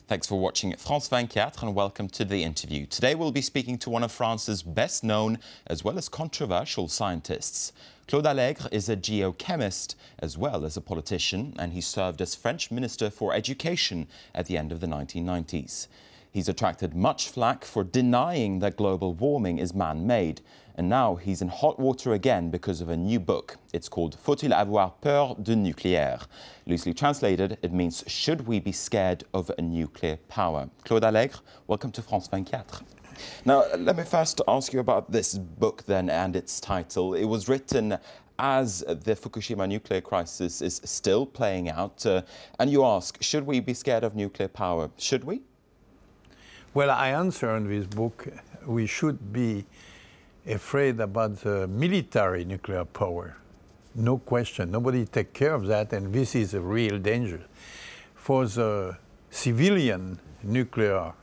Thanks for watching France 24 and welcome to the interview. Today we'll be speaking to one of France's best known as well as controversial scientists. Claude Allègre is a geochemist as well as a politician, and he served as French Minister for Education at the end of the 1990s. He's attracted much flack for denying that global warming is man-made, and now he's in hot water again because of a new book. It's called Faut-il avoir peur du nucléaire? Loosely translated, it means, should we be scared of a nuclear power? Claude Allègre, welcome to France 24. Now, let me first ask you about this book then and its title. It was written as the Fukushima nuclear crisis is still playing out, and you ask, should we be scared of nuclear power? Should we? Well, I answer in this book, we should be afraid about the military nuclear power. No question, nobody take care of that, and this is a real danger. For the civilian nuclear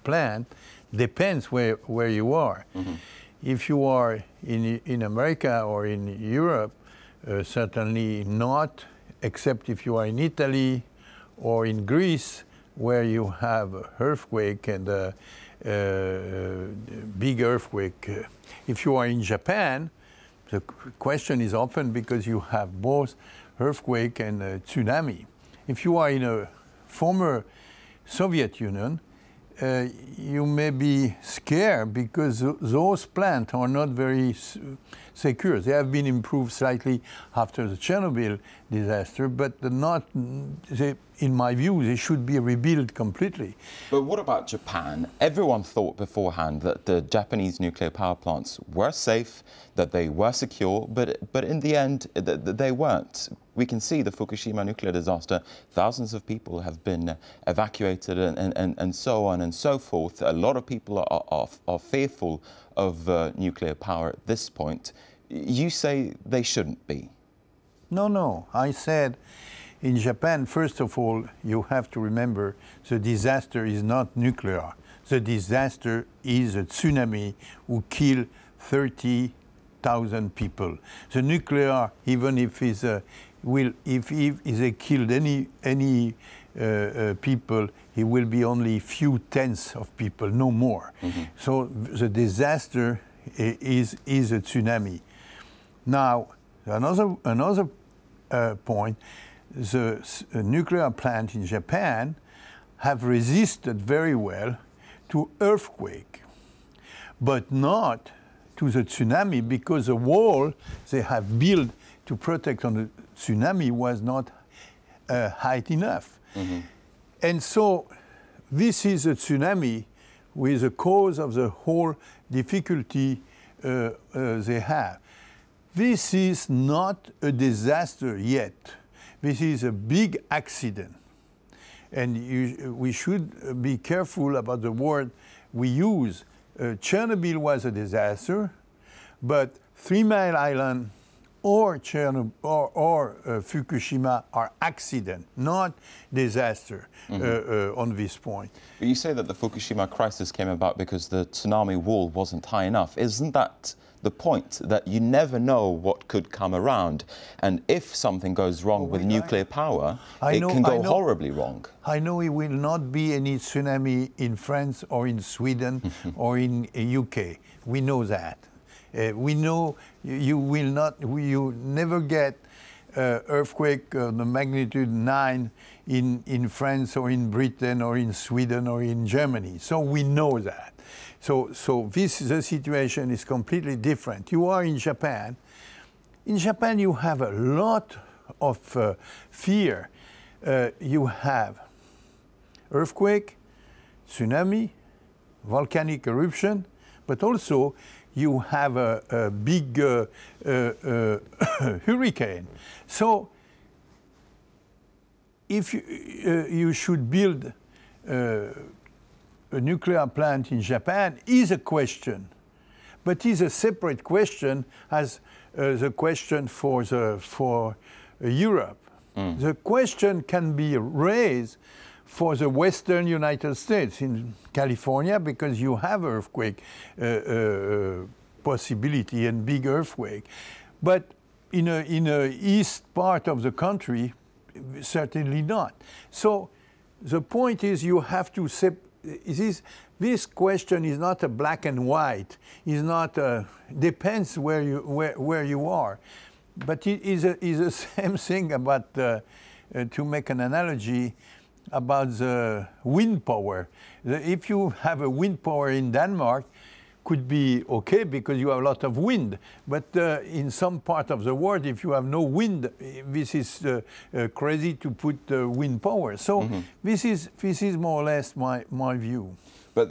plant, depends where you are. Mm-hmm. If you are in America or in Europe, certainly not, except if you are in Italy or in Greece, where you have earthquake and big earthquake. If you are in Japan, the question is open because you have both earthquake and tsunami. If you are in a former Soviet Union, you may be scared because those plants are not very secure. They have been improved slightly after the Chernobyl disaster, but in my view, they should be rebuilt completely. But what about Japan? Everyone thought beforehand that the Japanese nuclear power plants were safe, that they were secure, but in the end, they weren't. We can see the Fukushima nuclear disaster. Thousands of people have been evacuated and so on and so forth. A lot of people are fearful of nuclear power at this point. You say they shouldn't be. No. I said in Japan, first of all, you have to remember the disaster is not nuclear. The disaster is a tsunami who killed 30,000 people. The nuclear, even if it's if they killed any people, it will be only few tenths of people, no more. Mm-hmm. So the disaster is a tsunami. Now, another point, the nuclear plant in Japan have resisted very well to earthquake, but not to the tsunami, because the wall they have built to protect on the tsunami was not high enough. Mm-hmm. And so this is a tsunami with the cause of the whole difficulty they have. This is not a disaster yet. This is a big accident. And we should be careful about the word we use. Chernobyl was a disaster, but 3 Mile Island or Fukushima are accident, not disaster. Mm-hmm. On this point. But you say that the Fukushima crisis came about because the tsunami wall wasn't high enough. Isn't that the point, that you never know what could come around? And if something goes wrong with nuclear power, it can go horribly wrong. I know it will not be any tsunami in France or in Sweden or in UK. We know that. We know you will not. You never get earthquake of the magnitude 9 in France or in Britain or in Sweden or in Germany. So we know that. So the situation is completely different. You are in Japan. In Japan, you have a lot of fear. You have earthquake, tsunami, volcanic eruption, but also you have a big hurricane. So if you should build a nuclear plant in Japan is a question, but is a separate question as the question for Europe. Mm. The question can be raised for the western United States, in California, because you have earthquake possibility and big earthquake. But in a east part of the country, certainly not. So the point is you have to this question is not a black and white. Is not depends where you are, but it is the same thing about to make an analogy about the wind power. If you have a wind power in Denmark, could be okay because you have a lot of wind. But in some part of the world, if you have no wind, this is crazy to put wind power. So this is more or less my view. But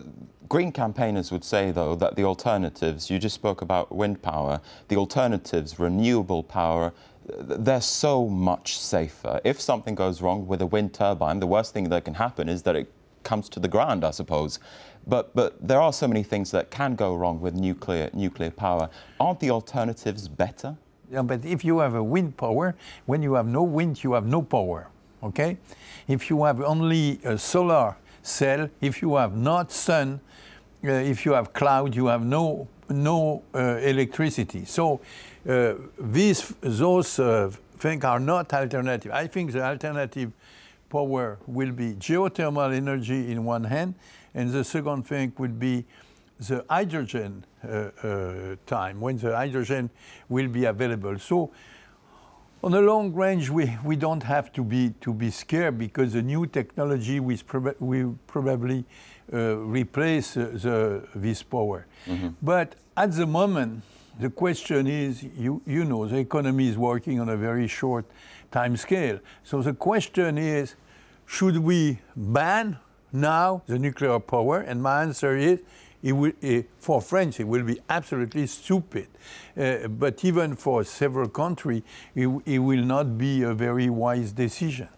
Green campaigners would say, though, that the alternatives, you just spoke about wind power, the alternatives, renewable power, they're so much safer. If something goes wrong with a wind turbine, the worst thing that can happen is that it comes to the ground, I suppose. But there are so many things that can go wrong with nuclear power. Aren't the alternatives better? Yeah, but if you have a wind power, when you have no wind, you have no power, okay? If you have only a solar cell, if you have not sun, if you have cloud, you have no electricity. So those things are not alternative. I think the alternative power will be geothermal energy in one hand, and the second thing would be the hydrogen time, when the hydrogen will be available. So on the long range, we don't have to be scared because the new technology will probably replace this power. But at the moment, the question is, you know, the economy is working on a very short time scale. So the question is, should we ban now the nuclear power? And my answer is, for France, it will be absolutely stupid. But even for several countries, it will not be a very wise decision.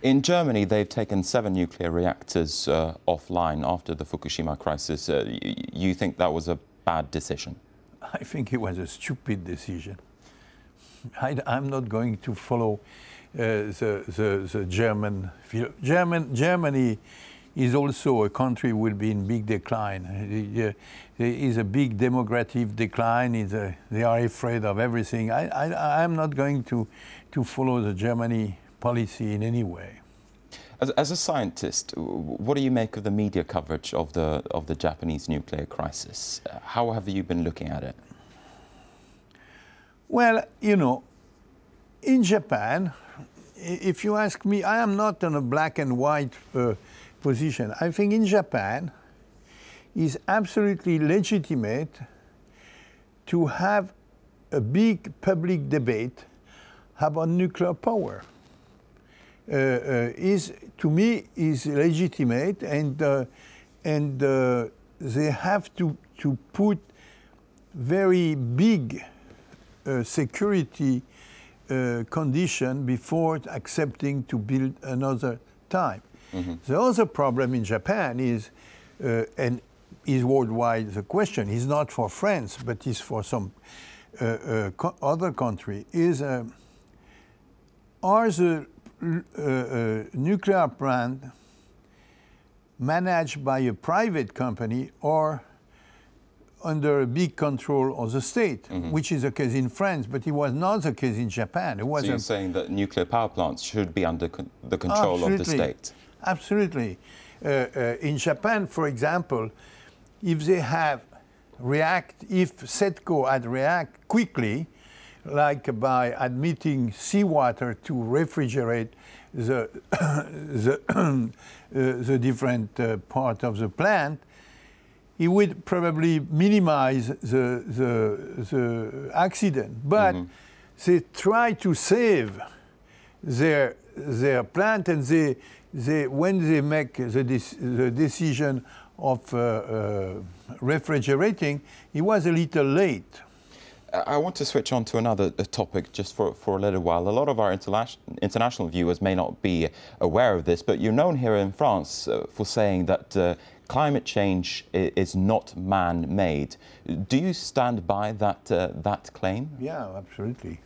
In Germany, they've taken 7 nuclear reactors offline after the Fukushima crisis. You think that was a bad decision? I think it was a stupid decision. I'm not going to follow the German view. Germany is also a country will be in big decline. There is a big demographic decline. They are afraid of everything. I'm not going to follow the Germany policy in any way. As a scientist, what do you make of the media coverage of the Japanese nuclear crisis? How have you been looking at it? Well, you know, in Japan, if you ask me, I am not in a black and white position. I think in Japan is absolutely legitimate to have a big public debate about nuclear power. To me, is legitimate, and they have to put very big security condition before accepting to build another type. The other problem in Japan is, and is worldwide, the question is not for France, but is for some other country, is are the nuclear plant managed by a private company or under a big control of the state, which is the case in France, but it was not the case in Japan. It was so you're saying that nuclear power plants should be under the control of the state? Absolutely. In Japan, for example, if they have if SETCO had react quickly, like by admitting seawater to refrigerate the different part of the plant, it would probably minimize the accident. But they try to save their plant, and when they make the decision of refrigerating, it was a little late. I want to switch on to another topic just for a little while. A lot of our international viewers may not be aware of this, but you're known here in France for saying that climate change is not man-made. Do you stand by that claim? Yeah, absolutely.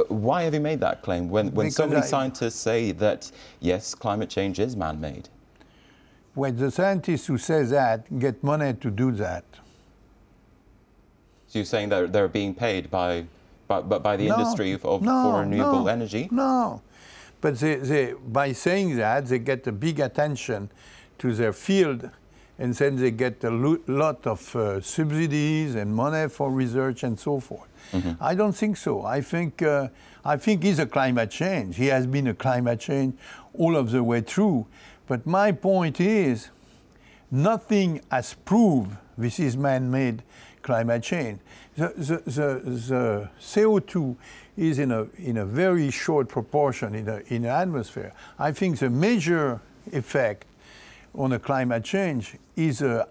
Why have you made that claim when so many scientists say that, yes, climate change is man-made? Well, the scientists who say that get money to do that. So you're saying that they're being paid by the industry for renewable energy? No, But by saying that, they get a big attention to their field, and then they get a lot of subsidies and money for research and so forth. I don't think so. I think he's a climate change. He has been a climate change all of the way through. But my point is, nothing has proved this is man-made climate change. The CO2 is in a very short proportion in the atmosphere. I think the major effect on a climate change is a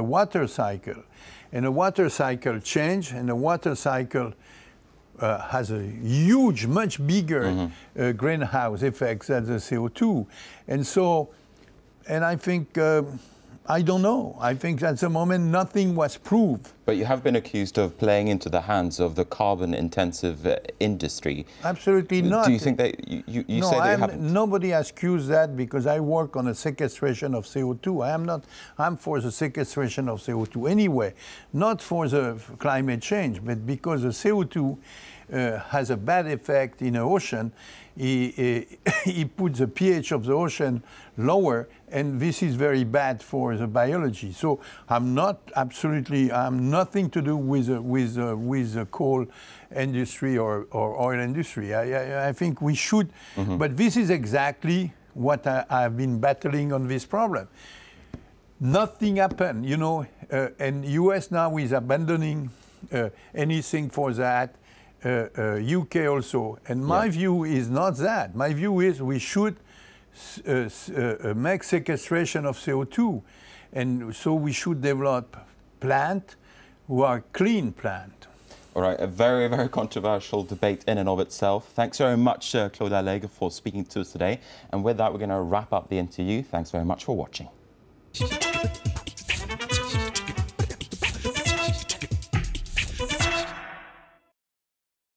water cycle. And a water cycle change, and a water cycle has a huge, much bigger greenhouse effect than the CO2. And so, and I think, I don't know. I think at the moment nothing was proved. But you have been accused of playing into the hands of the carbon-intensive industry. Absolutely not. Do you think that you no, say that you haven't? Nobody has accused that, because I work on a sequestration of CO2. I am not. I'm for the sequestration of CO2 anyway, not for the climate change, but because the CO2 has a bad effect in the ocean. He puts the pH of the ocean lower, and this is very bad for the biology. So I'm nothing to do with the coal industry or oil industry. I think we should, but this is exactly what I've been battling on this problem. Nothing happened, you know, and US now is abandoning anything for that. UK also, and my view is not that. My view is we should make sequestration of CO2, and so we should develop plants who are clean plants. All right, a very, very controversial debate in and of itself. Thanks very much, Claude Allègre, for speaking to us today. And with that, we're going to wrap up the interview. Thanks very much for watching.